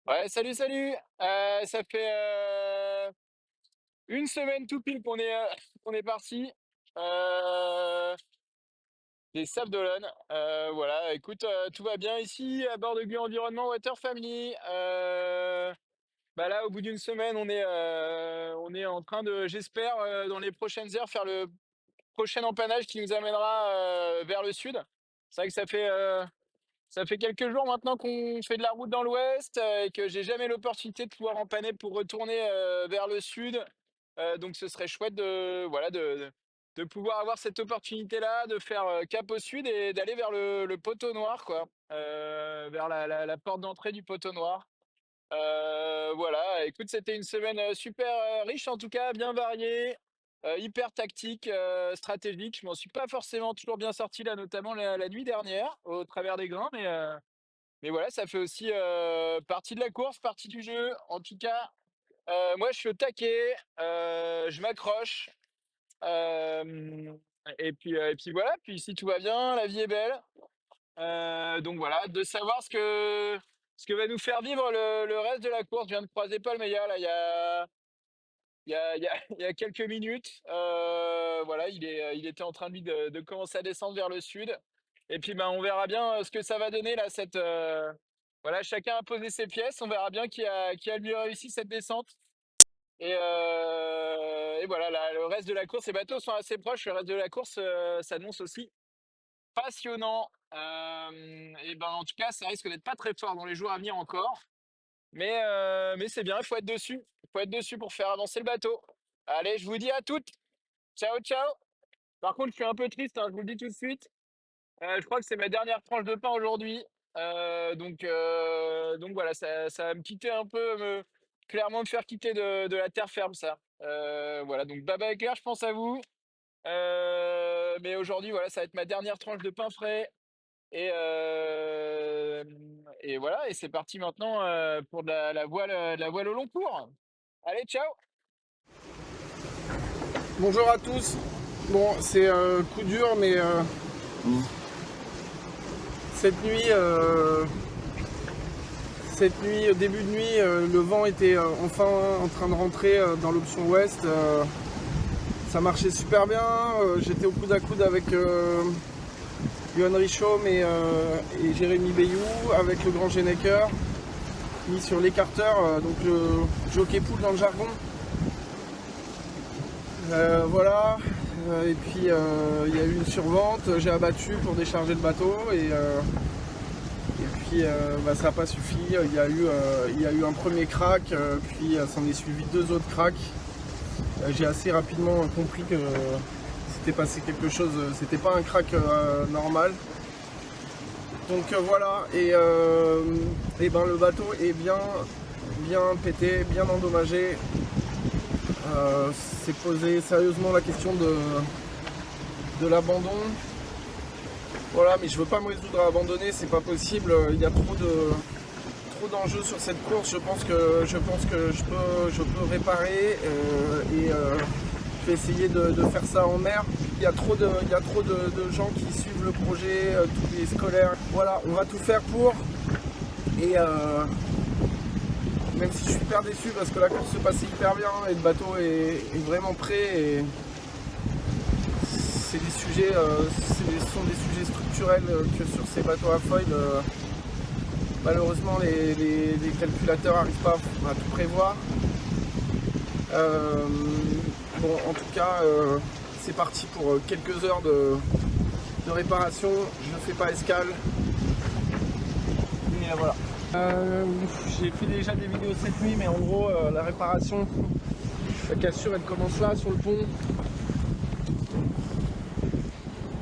Ouais, salut, salut. Ça fait une semaine tout pile qu'on est parti. Euh, des Sables d'Olonne. Voilà, écoute, tout va bien ici à bord de Gu Environnement Water Family. Bah là, au bout d'une semaine, on est en train de, j'espère, dans les prochaines heures, faire le prochain empannage qui nous amènera vers le sud. C'est vrai que ça fait quelques jours maintenant qu'on fait de la route dans l'ouest et que j'ai jamais l'opportunité de pouvoir empanner pour retourner vers le sud. Donc ce serait chouette de pouvoir avoir cette opportunité-là, de faire cap au sud et d'aller vers le poteau noir, quoi. Vers la porte d'entrée du poteau noir. Voilà, écoute, c'était une semaine super riche en tout cas, bien variée, hyper tactique, stratégique. Je m'en suis pas forcément toujours bien sorti là, notamment la nuit dernière, au travers des grains, mais voilà, ça fait aussi partie de la course, partie du jeu. En tout cas, moi je suis au taquet, je m'accroche. Et puis voilà, puis si tout va bien, la vie est belle. Donc voilà, de savoir ce que va nous faire vivre le reste de la course. Je viens de croiser Paul Meillat là, il y a quelques minutes. Voilà, il était en train lui de commencer à descendre vers le sud. Et puis ben, on verra bien ce que ça va donner là. Voilà, chacun a posé ses pièces. On verra bien qui a le mieux réussi cette descente. Et voilà, là, le reste de la course, les bateaux sont assez proches. Le reste de la course s'annonce aussi passionnant. Et ben, en tout cas, ça risque d'être pas très fort dans les jours à venir encore. Mais c'est bien, il faut être dessus. Il faut être dessus pour faire avancer le bateau. Allez, je vous dis à toutes. Ciao, ciao. Par contre, je suis un peu triste, hein, je vous le dis tout de suite. Je crois que c'est ma dernière tranche de pain aujourd'hui. Donc voilà, ça va me quitter un peu, clairement me faire quitter de la terre ferme, ça. Voilà, donc bye bye Claire, je pense à vous. Mais aujourd'hui, voilà, ça va être ma dernière tranche de pain frais. Et, euh, et voilà, et c'est parti maintenant pour de la voile au long cours. Allez, ciao! Bonjour à tous. Bon, c'est un coup dur, mais cette nuit, début de nuit, le vent était enfin en train de rentrer dans l'option ouest. Ça marchait super bien. J'étais au coude à coude avec Johan Richaum et Jérémy Bayou, avec le grand Genecker, mis sur l'écarteur, donc le jockey pool dans le jargon. Voilà. Et puis il y a eu une survente, j'ai abattu pour décharger le bateau et puis ça n'a pas suffi. Il y a eu un premier crack, puis s'en est suivi deux autres cracks. J'ai assez rapidement compris que s'était passé quelque chose, c'était pas un crack normal. Donc voilà, et ben le bateau est bien pété, bien endommagé. C'est posé sérieusement la question de l'abandon. Voilà, mais je veux pas me résoudre à abandonner, c'est pas possible. Il y a trop d'enjeux sur cette course. Je pense que je peux réparer je vais essayer de faire ça en mer. Il y a trop de gens qui suivent le projet, tous les scolaires. Voilà, on va tout faire pour. Et même si je suis hyper déçu parce que la course se passait hyper bien et le bateau est vraiment prêt. Et c'est des sujets, ce sont des sujets structurels que sur ces bateaux à foil, malheureusement les calculateurs n'arrivent pas à tout prévoir. Bon, en tout cas, c'est parti pour quelques heures de réparation. Je ne fais pas escale. Mais voilà. J'ai fait déjà des vidéos cette nuit, mais en gros, la réparation, la cassure, elle commence là sur le pont.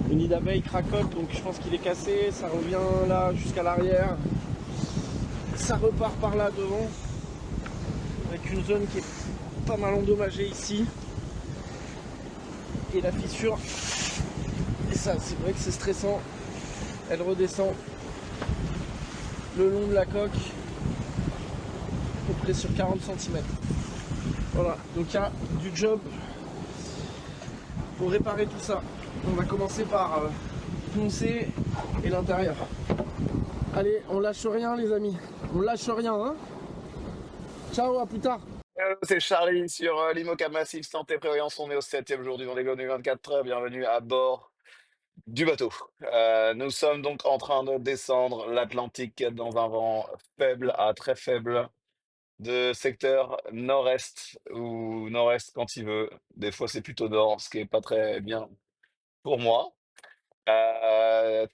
Le nid d'abeille cracote, donc je pense qu'il est cassé. Ça revient là jusqu'à l'arrière. Ça repart par là devant, avec une zone qui est pas mal endommagée ici. Et la fissure, et ça, c'est vrai que c'est stressant. Elle redescend le long de la coque, à peu près sur 40 cm. Voilà, donc il y a du job pour réparer tout ça. On va commencer par poncer et l'intérieur. Allez, on lâche rien les amis, on lâche rien hein. Ciao, à plus tard. Hello, c'est Charlie sur l'IMOCA Massif Santé Prévoyance. On est au 7e jour du Vendée Globe 24 heures. Bienvenue à bord du bateau. Nous sommes donc en train de descendre l'Atlantique dans un vent faible à très faible de secteur nord-est ou nord-est quand il veut. Des fois, c'est plutôt nord, ce qui est pas très bien pour moi.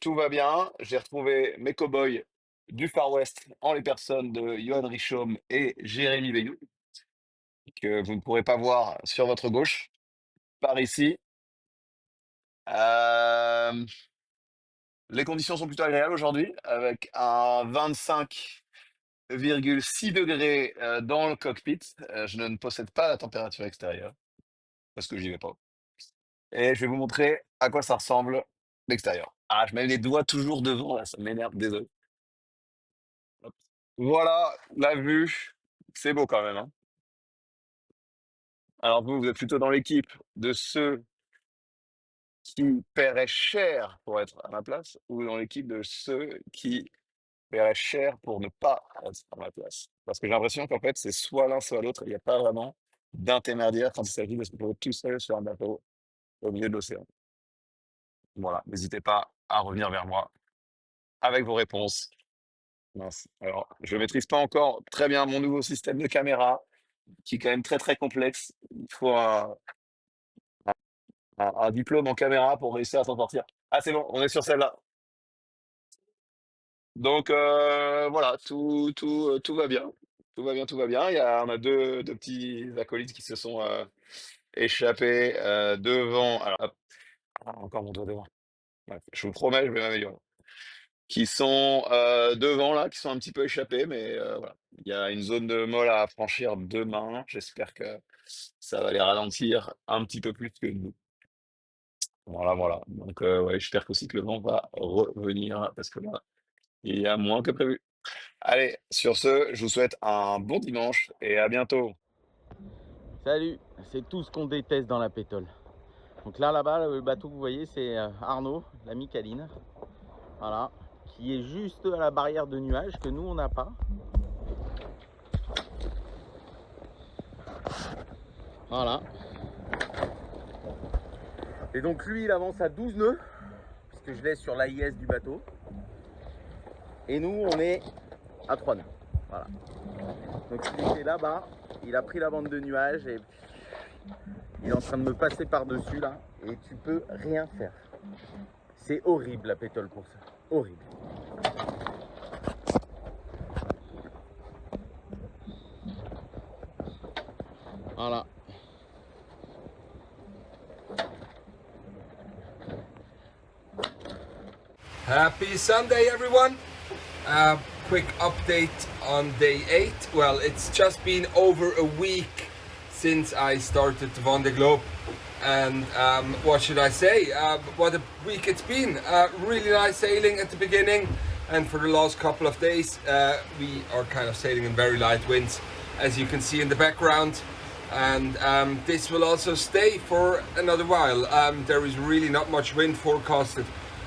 Tout va bien. J'ai retrouvé mes cow-boys du Far West en les personnes de Johan Richomme et Jérémy Veillou, que vous ne pourrez pas voir sur votre gauche, par ici. Euh, les conditions sont plutôt agréables aujourd'hui, avec un 25,6 degrés dans le cockpit. Je ne possède pas la température extérieure, parce que j'y vais pas. Et je vais vous montrer à quoi ça ressemble l'extérieur. Ah, je mets les doigts toujours devant, là, ça m'énerve, désolé. Hop. Voilà, la vue, c'est beau quand même, hein. Alors vous, vous êtes plutôt dans l'équipe de ceux qui paieraient cher pour être à ma place, ou dans l'équipe de ceux qui paieraient cher pour ne pas être à ma place? Parce que j'ai l'impression qu'en fait, c'est soit l'un, soit l'autre. Il n'y a pas vraiment d'intermédiaire quand il s'agit de se retrouver tout seul sur un bateau au milieu de l'océan. Voilà, n'hésitez pas à revenir vers moi avec vos réponses. Mince. Alors, je ne maîtrise pas encore très bien mon nouveau système de caméra, qui est quand même très très complexe. Il faut un diplôme en caméra pour réussir à s'en sortir. Ah, c'est bon, on est sur celle-là. Donc voilà, tout va bien. Tout va bien, tout va bien. On a deux petits acolytes qui se sont échappés devant. Alors, hop, encore mon doigt devant. Bref, je vous promets, je vais m'améliorer. Qui sont devant là, qui sont un petit peu échappés, mais voilà. Il y a une zone de molle à franchir demain. J'espère que ça va les ralentir un petit peu plus que nous. Voilà, voilà. Donc ouais, j'espère qu'aussi que le vent va revenir parce que là, il y a moins que prévu. Allez, sur ce, je vous souhaite un bon dimanche et à bientôt. Salut, c'est tout ce qu'on déteste dans la pétole. Donc là-bas, le bateau que vous voyez, c'est Arnaud, l'ami Caline. Voilà, qui est juste à la barrière de nuages que nous, on n'a pas. Voilà. Et donc lui, il avance à 12 nœuds, puisque je laisse sur l'AIS du bateau. Et nous, on est à 3 nœuds. Voilà. Donc il était là-bas, il a pris la bande de nuages et il est en train de me passer par-dessus là. Et tu peux rien faire. C'est horrible la pétole pour ça. Horrible. Voilà. Happy Sunday, everyone! Quick update on day 8. Well, it's just been over a week since I started the Vendée Globe, and what should I say? What a week it's been! Really nice sailing at the beginning, and for the last couple of days we are kind of sailing in very light winds, as you can see in the background. And this will also stay for another while. There is really not much wind forecasted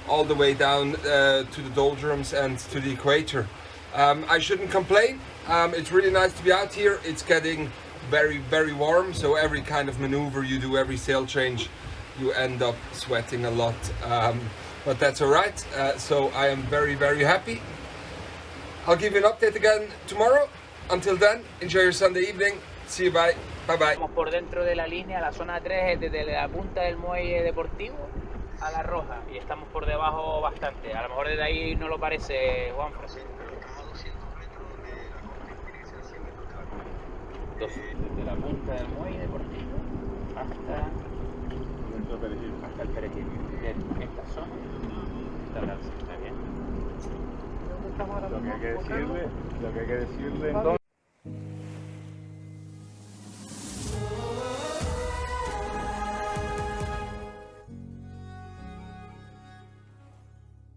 all the way down to the doldrums and to the equator. I shouldn't complain. It's really nice to be out here. It's getting very, very warm, so every kind of maneuver you do, every sail change, you end up sweating a lot. But that's all right. So I am very, very happy. I'll give you an update again tomorrow. Until then, enjoy your Sunday evening. See you, bye. Bye bye. Estamos por dentro de la línea, la zona 3 es desde la punta del muelle deportivo a la roja y estamos por debajo bastante. A lo mejor desde ahí no lo parece, Juanfran. Desde la punta del muelle deportivo hasta el perejil. En esta zona está bien. ¿Dónde estamos ahora mismo? Lo que hay que decirle entonces.